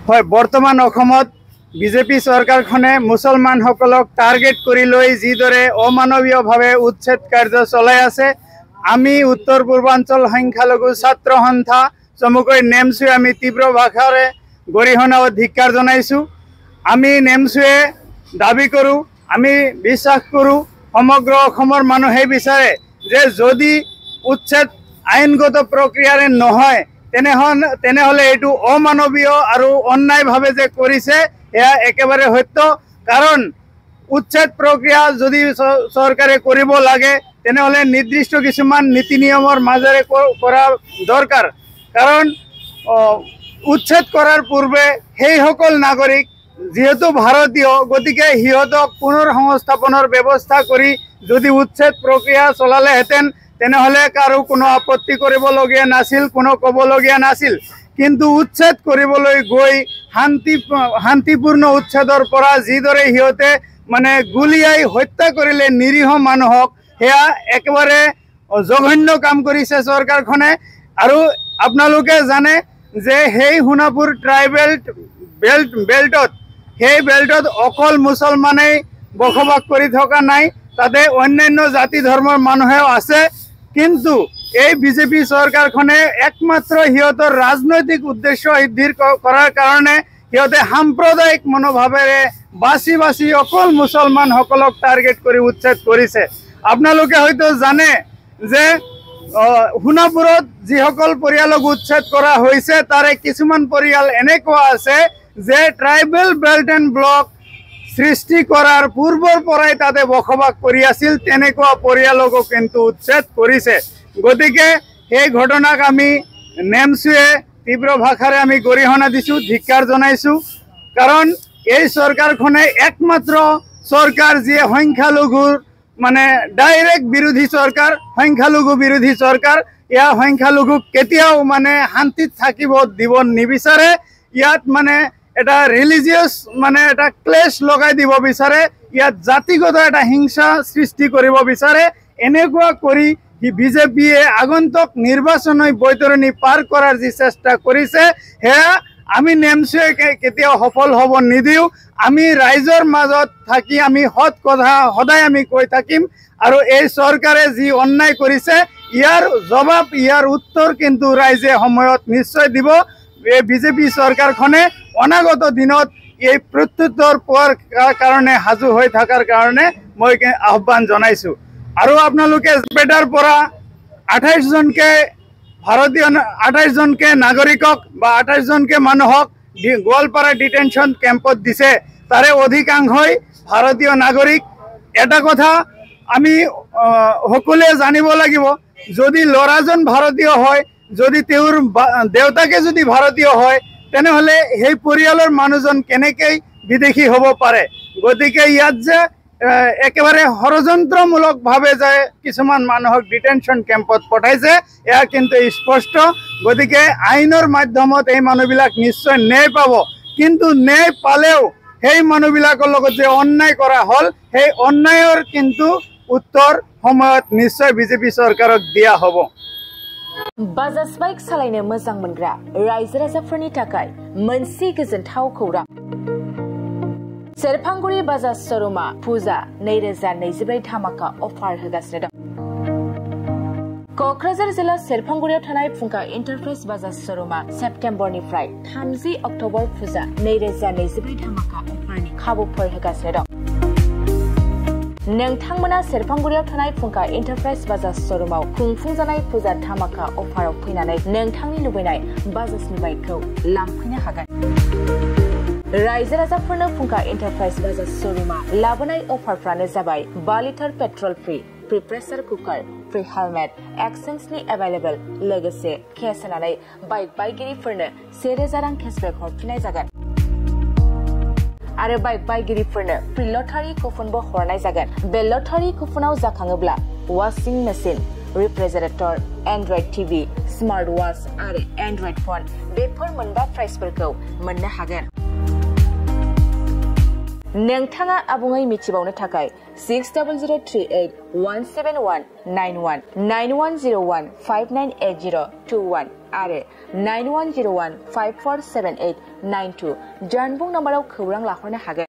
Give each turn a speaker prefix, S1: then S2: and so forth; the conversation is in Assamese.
S1: হয় বৰ্তমান অসমত বিজেপি চৰকাৰখনে মুছলমানসকলক টাৰ্গেট কৰি লৈ যিদৰে অমানৱীয়ভাৱে উচ্ছেদ কাৰ্য চলাই আছে আমি উত্তৰ পূৰ্বাঞ্চল সংখ্যালঘু ছাত্ৰ সন্থা চমুকৈ নেমছুৱে আমি তীব্ৰ ভাষাৰে গৰিহণা ও ধিক্কাৰ জনাইছোঁ। আমি নেমছুৱে দাবী কৰোঁ, আমি বিশ্বাস কৰোঁ সমগ্ৰ অসমৰ মানুহে বিচাৰে যে যদি উচ্ছেদ আইনগত প্ৰক্ৰিয়াৰে নহয় তেনেহলে এইটো অমানৱীয় আৰু অন্যায়ভাৱে যে কৰিছে এয়া একেবাৰে সত্য। কাৰণ উচ্ছেদ প্ৰক্ৰিয়া যদি চৰকাৰে কৰিব লাগে তেনেহলে নিৰ্দিষ্ট কিছুমান নীতি নিয়মৰ মাজেৰে কৰা দৰকাৰ। কাৰণ উচ্ছেদ কৰাৰ পূৰ্বে সেইসকল নাগৰিক যেহেতু ভাৰতীয় গতিকে সিহঁতক পুনৰ সংস্থাপনৰ ব্যৱস্থা কৰি যদি উচ্ছেদ প্ৰক্ৰিয়া চলালেহেঁতেন তেনেহলে কাৰো কোনো আপত্তি কৰিবলগীয়া নাছিল, কোনো ক'বলগীয়া নাছিল। কিন্তু উচ্ছেদ কৰিবলৈ গৈ শান্তিপূৰ্ণ উচ্ছেদৰ পৰা যিদৰে সিহঁতে মানে গুলিয়াই হত্যা কৰিলে নিৰীহ মানুহক সেয়া একেবাৰে জঘন্য কাম কৰিছে চৰকাৰখনে। আৰু আপোনালোকে জানে যে সেই সোণাপুৰ ট্ৰাইবেল বেল্টত সেই বেল্টত অকল মুছলমানেই বসবাস কৰি থকা নাই, তাতে অন্যান্য জাতি ধৰ্মৰ মানুহেও আছে। কিন্তু এই বিজেপি চৰকাৰখনে একমাত্ৰ সিহঁতৰ ৰাজনৈতিক উদ্দেশ্য সিদ্ধি কৰাৰ কাৰণে সিহঁতে সাম্প্ৰদায়িক মনোভাৱেৰে বাছি বাছি অকল মুছলমানসকলক টাৰ্গেট কৰি উচ্ছেদ কৰিছে। আপোনালোকে হয়তো জানে যে সোণাপুৰত যিসকল পৰিয়ালক উচ্ছেদ কৰা হৈছে তাৰে কিছুমান পৰিয়াল এনেকুৱা আছে যে ট্ৰাইবেল বেল্ট এণ্ড ব্লক সৃষ্টি কৰাৰ পূৰ্বৰ পৰাই তাতে বসবাস কৰি আছিল, তেনেকুৱা পৰিয়ালকো কিন্তু উচ্ছেদ কৰিছে। গতিকে সেই ঘটনাক আমি নেমছুৱে তীব্ৰ ভাষাৰে আমি গৰিহণা দিছোঁ, ধিক্কাৰ জনাইছোঁ। কাৰণ এই চৰকাৰখনে একমাত্ৰ চৰকাৰ যিয়ে সংখ্যালঘুৰ মানে ডাইৰেক্ট বিৰোধী চৰকাৰ, সংখ্যালঘু বিৰোধী চৰকাৰ। এয়া সংখ্যালঘুক কেতিয়াও মানে শান্তিত থাকিব দিব নিবিচাৰে। ইয়াত মানে এটা ৰিলিজিয়াছ মানে এটা ক্লেশ লগাই দিব বিচাৰে, ইয়াত জাতিগত এটা হিংসা সৃষ্টি কৰিব বিচাৰে। এনেকুৱা কৰি বিজেপিয়ে আগন্তুক নিৰ্বাচনী বৈতৰণি পাৰ কৰাৰ যি চেষ্টা কৰিছে সেয়া আমি নেমছুৱে কেতিয়াও সফল হ'ব নিদিওঁ। আমি ৰাইজৰ মাজত থাকি আমি সৎ কথা সদায় আমি কৈ থাকিম। আৰু এই চৰকাৰে যি অন্যায় কৰিছে ইয়াৰ জবাব, ইয়াৰ উত্তৰ কিন্তু ৰাইজে সময়ত নিশ্চয় দিব। এই বিজেপি চৰকাৰখনে অনাগত দিনত এই প্ৰত্যুত্তৰ পোৱাৰ কাৰণে সাজু হৈ থকাৰ কাৰণে মই আহ্বান জনাইছোঁ। আৰু আপোনালোকে পেটাৰ পৰা 28 জনকে নাগৰিকক বা 28 জনকে মানুহক গোৱালপাৰা ডিটেনশ্যন কেম্পত দিছে, তাৰে অধিকাংশই ভাৰতীয় নাগৰিক। এটা কথা আমি সকলোৱে জানিব লাগিব, যদি ল'ৰাজন ভাৰতীয় হয়, যদি তেওঁৰ দেউতাকে যদি ভাৰতীয় হয় তেনেহলে সেই পৰিয়ালৰ মানুহজন কেনেকৈ বিদেশী হ'ব পাৰে। গতিকে ইয়াত যে একেবাৰে ষড়যন্ত্ৰমূলকভাৱে যে কিছুমান মানুহক ডিটেনশ্যন কেম্পত পঠাইছে এয়া কিন্তু স্পষ্ট। গতিকে আইনৰ মাধ্যমত এই মানুহবিলাক নিশ্চয় ন্যায় পাব। কিন্তু ন্যায় পালেও সেই মানুহবিলাকৰ লগত যে অন্যায় কৰা হ'ল সেই অন্যায়ৰ কিন্তু উত্তৰ সময়ত নিশ্চয় বিজেপি চৰকাৰক দিয়া হ'ব।
S2: बाजाज बाइक सालायनो मोजां मोनग्रा रायजो राजाफोरनि थाखाय मोनसे गोजोनथाव खौरां। सेरफांगुरि बाजाज शोरूमा फुजा 2024 धामाका अफार होगासिनो दं। क'क्राझार जिल्ला सेरफांगुरियाव थानाय फुंखा एन्टारप्राइज बाजाज शोरूमा सेप्तेम्बरनिफ्राय 30 अक्ट'बर फुजा 2024 धामाका अफारनि खाबुफोर होगासिनो दं। नोंथांमोना सेरफांगुरियाव थानाय फुंखा एन्टारप्राइज बाजाज शोरूमाव खुंफुंजानाय फुजा धामाका अफाराव फैनानै नोंथांनि लुबैनाय बाजाजनि बाइकखौ लांफैनो हागोन। रायजो राजाफोरनो फुंखा एन्टारप्राइज बाजाज शोरूमा लाबोनाय अफारफ्रानो जाबाय 2 litre petrol free, free pressure cooker, free helmet, एक्सचेन्जनि एभेलेबल, लोगोसे केस होनानै बाइक बायगिरिफोरनो 1000 रां केसबेक हरफिननाय जागोन। आरो बाइक बायगिरिफोरनो फ्री लटारि कुपनबो हरनाय जागोन। बे लटारि कुपनाव जाखाङोब्ला washing machine, refrigerator, android TV, smart watch आरो एन्ड्रइड फन बेफोर मोनबा प्राइसफोरखौ मोननो हागोन। नोंथाङा आबुङै मिथिबावनो थाखाय 6003817191 9101598021 आरो 91015478 9292 जानबुं नाम्बाराव खौरां लाहरनो हागोन।